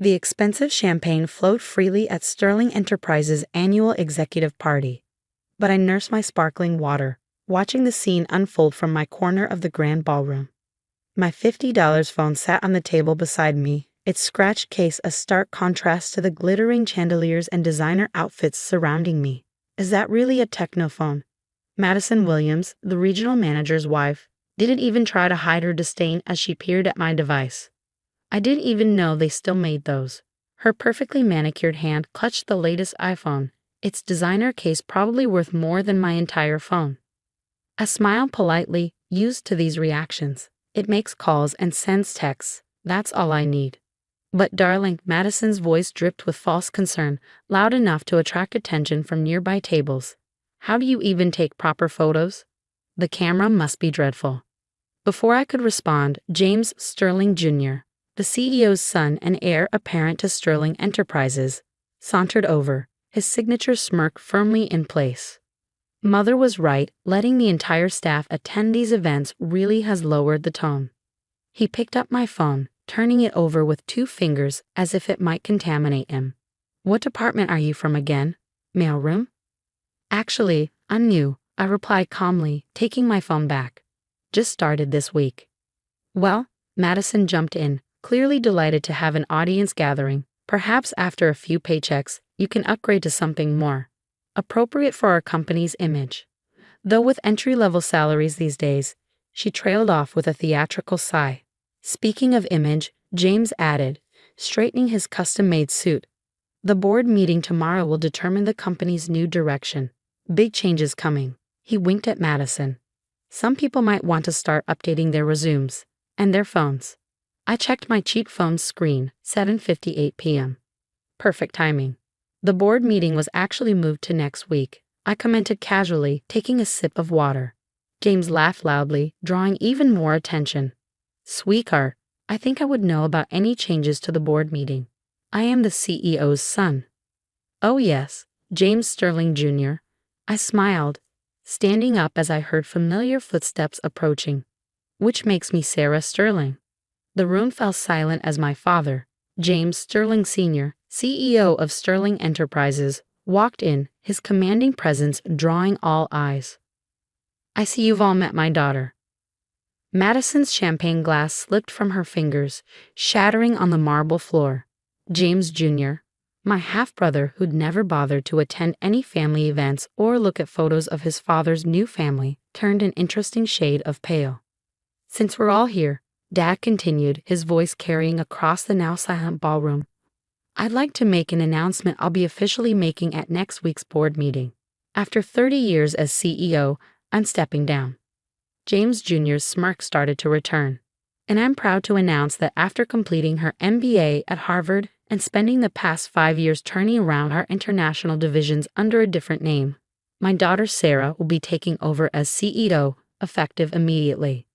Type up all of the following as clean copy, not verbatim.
The expensive champagne flowed freely at Sterling Enterprises' annual executive party. But I nursed my sparkling water, watching the scene unfold from my corner of the grand ballroom. My $50 phone sat on the table beside me, its scratched case a stark contrast to the glittering chandeliers and designer outfits surrounding me. Is that really a technophone? Madison Williams, the regional manager's wife, didn't even try to hide her disdain as she peered at my device. I didn't even know they still made those. Her perfectly manicured hand clutched the latest iPhone, its designer case probably worth more than my entire phone. I smiled politely, used to these reactions. It makes calls and sends texts. That's all I need. But darling, Madison's voice dripped with false concern, loud enough to attract attention from nearby tables. How do you even take proper photos? The camera must be dreadful. Before I could respond, James Sterling Jr., the CEO's son and heir apparent to Sterling Enterprises, sauntered over, his signature smirk firmly in place. Mother was right, letting the entire staff attend these events really has lowered the tone. He picked up my phone, turning it over with 2 fingers as if it might contaminate him. What department are you from again? Mailroom? Actually, I'm new, I replied calmly, taking my phone back. Just started this week. Well, Madison jumped in, clearly delighted to have an audience gathering. Perhaps after a few paychecks, you can upgrade to something more appropriate for our company's image. Though with entry-level salaries these days, she trailed off with a theatrical sigh. Speaking of image, James added, straightening his custom-made suit. The board meeting tomorrow will determine the company's new direction. Big changes coming. He winked at Madison. Some people might want to start updating their resumes and their phones. I checked my cheap phone's screen, 7:58 p.m. Perfect timing. The board meeting was actually moved to next week. I commented casually, taking a sip of water. James laughed loudly, drawing even more attention. Sweetheart, I think I would know about any changes to the board meeting. I am the CEO's son. Oh yes, James Sterling Jr. I smiled, standing up as I heard familiar footsteps approaching. Which makes me Sarah Sterling. The room fell silent as my father, James Sterling Sr., CEO of Sterling Enterprises, walked in, his commanding presence drawing all eyes. I see you've all met my daughter. Madison's champagne glass slipped from her fingers, shattering on the marble floor. James Jr., my half-brother who'd never bothered to attend any family events or look at photos of his father's new family, turned an interesting shade of pale. Since we're all here, Dad continued, his voice carrying across the now silent ballroom, I'd like to make an announcement I'll be officially making at next week's board meeting. After 30 years as CEO, I'm stepping down. James Jr.'s smirk started to return. And I'm proud to announce that after completing her MBA at Harvard and spending the past 5 years turning around our international divisions under a different name, my daughter Sarah will be taking over as CEO, effective immediately.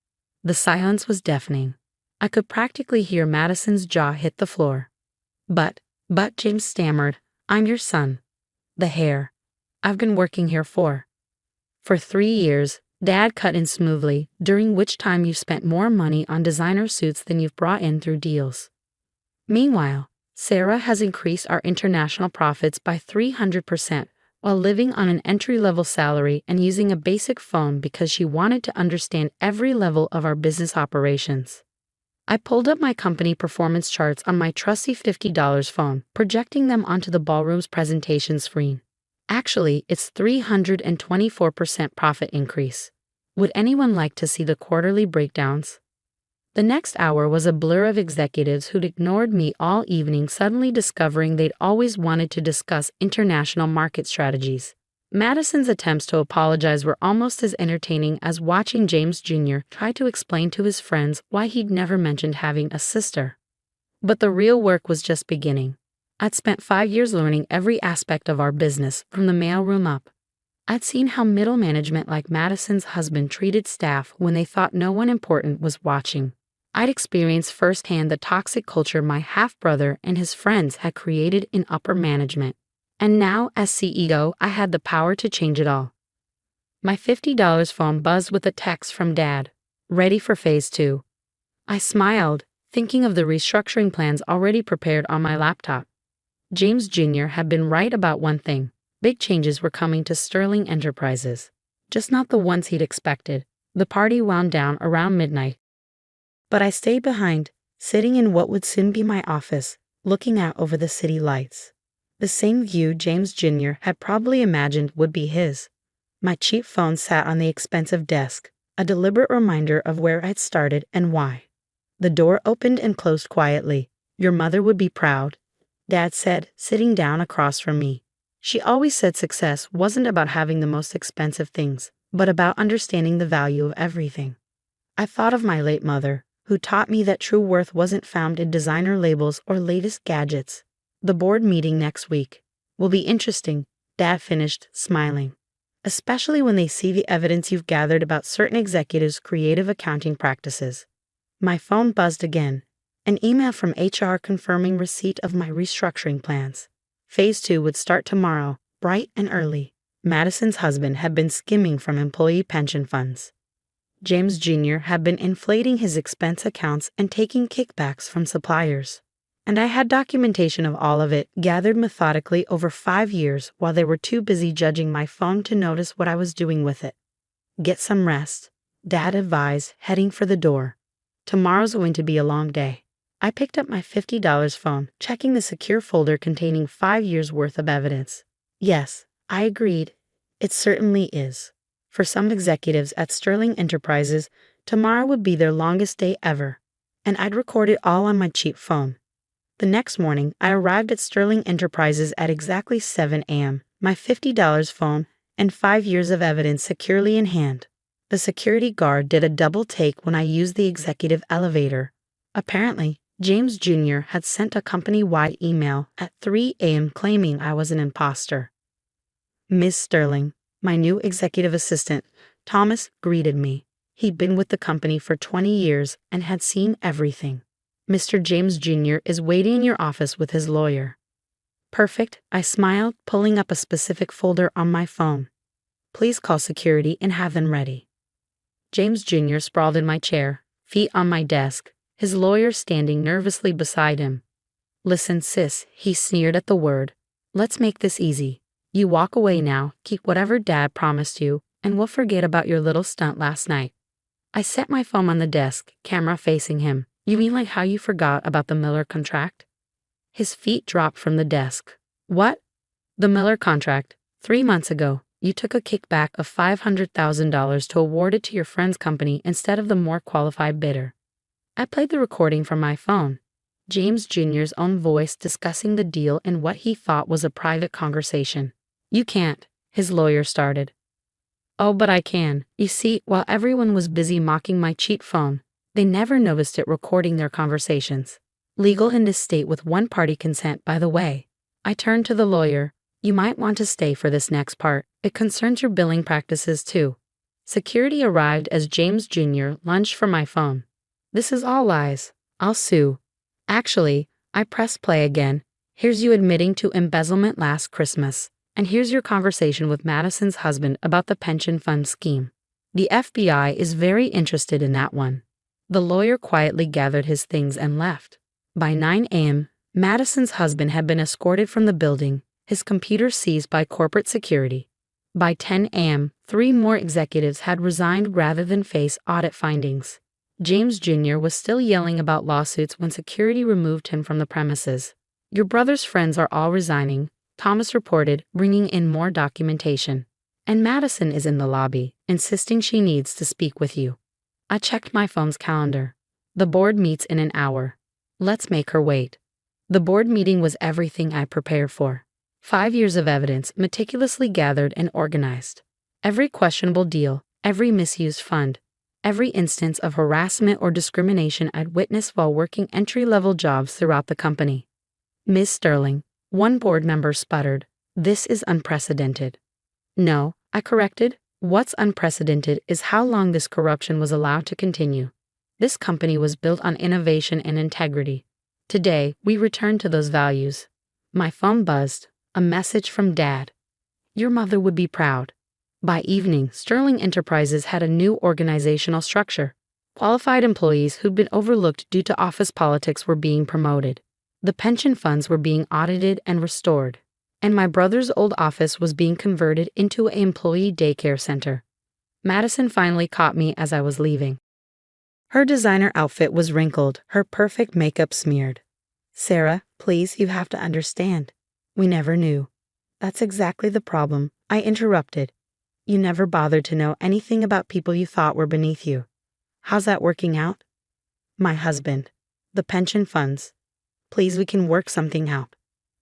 The silence was deafening. I could practically hear Madison's jaw hit the floor. But James stammered, I'm your son. The heir. I've been working here for 3 years, Dad cut in smoothly, during which time you've spent more money on designer suits than you've brought in through deals. Meanwhile, Sarah has increased our international profits by 300%, while living on an entry-level salary and using a basic phone because she wanted to understand every level of our business operations. I pulled up my company performance charts on my trusty $50 phone, projecting them onto the ballroom's presentation screen. Actually, it's 324% profit increase. Would anyone like to see the quarterly breakdowns? The next hour was a blur of executives who'd ignored me all evening suddenly discovering they'd always wanted to discuss international market strategies. Madison's attempts to apologize were almost as entertaining as watching James Jr. try to explain to his friends why he'd never mentioned having a sister. But the real work was just beginning. I'd spent 5 years learning every aspect of our business, from the mailroom up. I'd seen how middle management like Madison's husband treated staff when they thought no one important was watching. I'd experienced firsthand the toxic culture my half-brother and his friends had created in upper management. And now, as CEO, I had the power to change it all. My $50 phone buzzed with a text from Dad. Ready for phase 2. I smiled, thinking of the restructuring plans already prepared on my laptop. James Jr. had been right about one thing. Big changes were coming to Sterling Enterprises. Just not the ones he'd expected. The party wound down around midnight. But I stayed behind, sitting in what would soon be my office, looking out over the city lights. The same view James Jr. had probably imagined would be his. My cheap phone sat on the expensive desk, a deliberate reminder of where I'd started and why. The door opened and closed quietly. "Your mother would be proud," Dad said, sitting down across from me. She always said success wasn't about having the most expensive things, but about understanding the value of everything. I thought of my late mother, who taught me that true worth wasn't found in designer labels or latest gadgets. "The board meeting next week will be interesting," Dad finished, smiling. "Especially when they see the evidence you've gathered about certain executives' creative accounting practices." My phone buzzed again. An email from HR confirming receipt of my restructuring plans. Phase 2 would start tomorrow, bright and early. Madison's husband had been skimming from employee pension funds. James Jr. had been inflating his expense accounts and taking kickbacks from suppliers. And I had documentation of all of it, gathered methodically over 5 years while they were too busy judging my phone to notice what I was doing with it. "Get some rest," Dad advised, heading for the door. "Tomorrow's going to be a long day." I picked up my $50 phone, checking the secure folder containing 5 years' worth of evidence. Yes, I agreed. It certainly is. For some executives at Sterling Enterprises, tomorrow would be their longest day ever. And I'd record it all on my cheap phone. The next morning, I arrived at Sterling Enterprises at exactly 7 a.m., my $50 phone and 5 years of evidence securely in hand. The security guard did a double take when I used the executive elevator. Apparently, James Jr. had sent a company-wide email at 3 a.m. claiming I was an imposter. "Miss Sterling," my new executive assistant, Thomas, greeted me. He'd been with the company for 20 years and had seen everything. "Mr. James Jr. is waiting in your office with his lawyer." "Perfect," I smiled, pulling up a specific folder on my phone. "Please call security and have them ready." James Jr. sprawled in my chair, feet on my desk, his lawyer standing nervously beside him. "Listen, sis," he sneered at the word. "Let's make this easy. You walk away now, keep whatever Dad promised you, and we'll forget about your little stunt last night." I set my phone on the desk, camera facing him. "You mean like how you forgot about the Miller contract?" His feet dropped from the desk. "What?" "The Miller contract. 3 months ago, you took a kickback of $500,000 to award it to your friend's company instead of the more qualified bidder." I played the recording from my phone. James Jr.'s own voice discussing the deal in what he thought was a private conversation. "You can't," his lawyer started. "Oh, but I can. You see, while everyone was busy mocking my cheap phone, they never noticed it recording their conversations. Legal in this state with one-party consent, by the way." I turned to the lawyer. "You might want to stay for this next part. It concerns your billing practices, too." Security arrived as James Jr. lunged for my phone. "This is all lies. I'll sue." "Actually," I pressed play again. "Here's you admitting to embezzlement last Christmas. And here's your conversation with Madison's husband about the pension fund scheme. The FBI is very interested in that one." The lawyer quietly gathered his things and left. By 9 a.m., Madison's husband had been escorted from the building, his computer seized by corporate security. By 10 a.m., 3 more executives had resigned rather than face audit findings. James Jr. was still yelling about lawsuits when security removed him from the premises. "Your brother's friends are all resigning," Thomas reported, bringing in more documentation. "And Madison is in the lobby, insisting she needs to speak with you." I checked my phone's calendar. The board meets in an hour. Let's make her wait. The board meeting was everything I prepared for. 5 years of evidence meticulously gathered and organized. Every questionable deal, every misused fund, every instance of harassment or discrimination I'd witnessed while working entry-level jobs throughout the company. "Ms. Sterling," one board member sputtered, "this is unprecedented." "No," I corrected. "What's unprecedented is how long this corruption was allowed to continue. This company was built on innovation and integrity. Today, we return to those values." My phone buzzed. A message from Dad. "Your mother would be proud." By evening, Sterling Enterprises had a new organizational structure. Qualified employees who'd been overlooked due to office politics were being promoted. The pension funds were being audited and restored. And my brother's old office was being converted into an employee daycare center. Madison finally caught me as I was leaving. Her designer outfit was wrinkled, her perfect makeup smeared. "Sarah, please, you have to understand. We never knew." "That's exactly the problem," I interrupted. "You never bothered to know anything about people you thought were beneath you. How's that working out?" "My husband. The pension funds. Please, we can work something out."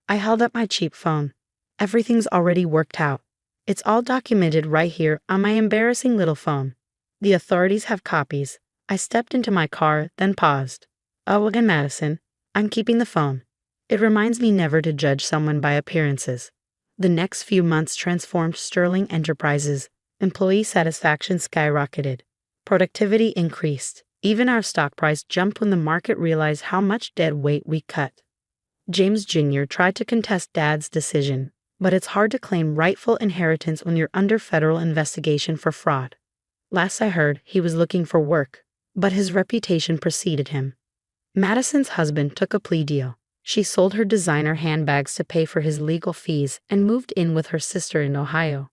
I held up my cheap phone. "Everything's already worked out. It's all documented right here on my embarrassing little phone. The authorities have copies." I stepped into my car, then paused. "Oh, again, Madison. I'm keeping the phone. It reminds me never to judge someone by appearances." The next few months transformed Sterling Enterprises. Employee satisfaction skyrocketed. Productivity increased. Even our stock price jumped when the market realized how much dead weight we cut. James Jr. tried to contest Dad's decision, but it's hard to claim rightful inheritance when you're under federal investigation for fraud. Last I heard, he was looking for work, but his reputation preceded him. Madison's husband took a plea deal. She sold her designer handbags to pay for his legal fees and moved in with her sister in Ohio.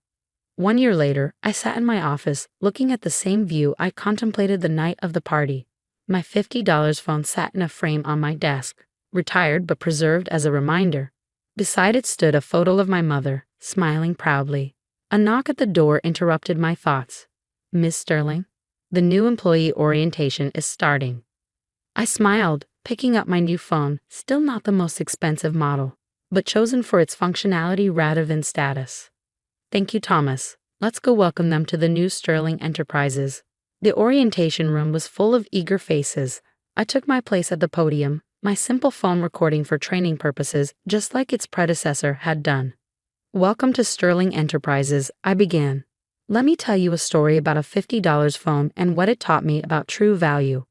1 year later, I sat in my office, looking at the same view I contemplated the night of the party. My $50 phone sat in a frame on my desk, retired but preserved as a reminder. Beside it stood a photo of my mother, smiling proudly. A knock at the door interrupted my thoughts. "Miss Sterling, the new employee orientation is starting." I smiled, picking up my new phone, still not the most expensive model, but chosen for its functionality rather than status. "Thank you, Thomas. Let's go welcome them to the new Sterling Enterprises." The orientation room was full of eager faces. I took my place at the podium, my simple phone recording for training purposes, just like its predecessor had done. "Welcome to Sterling Enterprises," I began. "Let me tell you a story about a $50 phone and what it taught me about true value.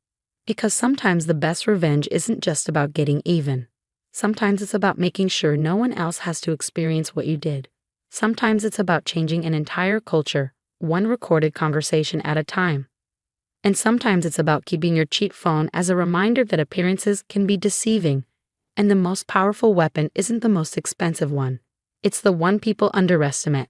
Because sometimes the best revenge isn't just about getting even. Sometimes it's about making sure no one else has to experience what you did. Sometimes it's about changing an entire culture, one recorded conversation at a time. And sometimes it's about keeping your cheap phone as a reminder that appearances can be deceiving, and the most powerful weapon isn't the most expensive one. It's the one people underestimate.